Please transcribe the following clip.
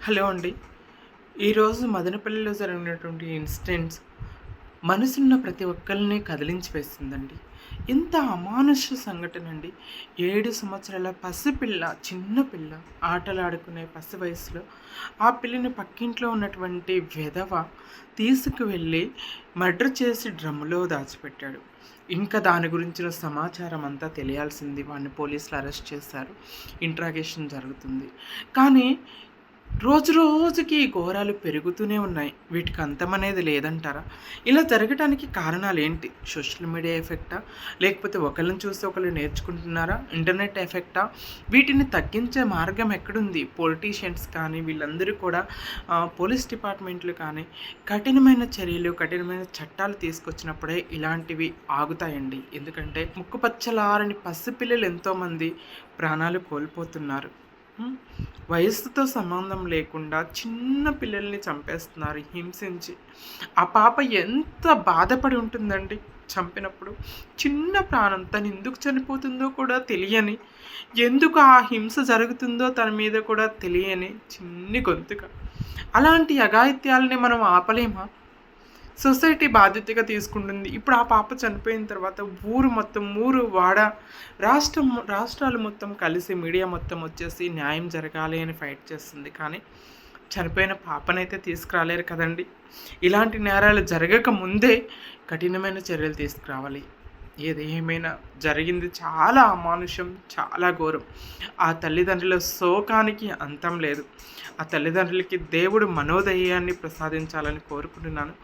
Hello అండి. ఈరోజు మదనపల్లిలో జరిగినటువంటి ఇన్సిడెంట్స్ మనసున్న ప్రతి ఒక్కళ్ళని కదిలించి వేస్తుందండి. ఇంత అమానుష సంఘటన అండి. 7 సంవత్సరాల పసిపిల్ల, చిన్న పిల్ల ఆటలాడుకునే పసి వయసులో ఆ పిల్లని పక్కింట్లో ఉన్నటువంటి వెధవ తీసుకువెళ్ళి మర్డర్ చేసి డ్రమ్ములో దాచిపెట్టాడు. ఇంకా దాని గురించిన సమాచారం అంతా తెలియాల్సింది. వాడిని పోలీసులు అరెస్ట్ చేశారు. ఇంట్రాగేషన్ జరుగుతుంది. కానీ రోజు రోజుకి ఈ ఘోరాలు పెరుగుతూనే ఉన్నాయి. వీటికి అంతమనేది లేదంటారా? ఇలా జరగటానికి కారణాలేంటి? Social media ఎఫెక్టా? లేకపోతే ఒకళ్ళని చూసి ఒకళ్ళు నేర్చుకుంటున్నారా? ఇంటర్నెట్ ఎఫెక్టా? వీటిని తగ్గించే మార్గం ఎక్కడుంది? పొలిటీషియన్స్ కానీ వీళ్ళందరూ కూడా పోలీస్ డిపార్ట్మెంట్లు కానీ కఠినమైన చర్యలు, కఠినమైన చట్టాలు తీసుకొచ్చినప్పుడే ఇలాంటివి ఆగుతాయండి. ఎందుకంటే ముక్కుపచ్చలారని పసిపిల్లలు ఎంతోమంది ప్రాణాలు కోల్పోతున్నారు. వయస్సుతో సంబంధం లేకుండా చిన్న పిల్లల్ని చంపేస్తున్నారు హింసించి. ఆ పాప ఎంత బాధపడి ఉంటుందండి చంపినప్పుడు. చిన్న ప్రాణం, తను ఎందుకు చనిపోతుందో కూడా తెలియని, ఎందుకు ఆ హింస జరుగుతుందో తన మీద కూడా తెలియని చిన్ని గొంతుక. అలాంటి అఘాయిత్యాలని మనం ఆపలేమా? సొసైటీ బాధ్యతగా తీసుకుంటుంది. ఇప్పుడు ఆ పాప చనిపోయిన తర్వాత ఊరు మొత్తం, ఊరు, వాడ, రాష్ట్రాలు మొత్తం కలిసి మీడియా మొత్తం వచ్చేసి న్యాయం జరగాలి అని ఫైట్ చేస్తుంది. కానీ చనిపోయిన పాపనైతే తీసుకురాలేరు కదండి. ఇలాంటి నేరాలు జరగక ముందే కఠినమైన చర్యలు తీసుకురావాలి. ఏది ఏమైనా జరిగింది చాలా అమానుషం, చాలా ఘోరం. ఆ తల్లిదండ్రుల శోకానికి అంతం లేదు. ఆ తల్లిదండ్రులకి దేవుడు మనోధైర్యాన్ని ప్రసాదించాలని కోరుకుంటున్నాను.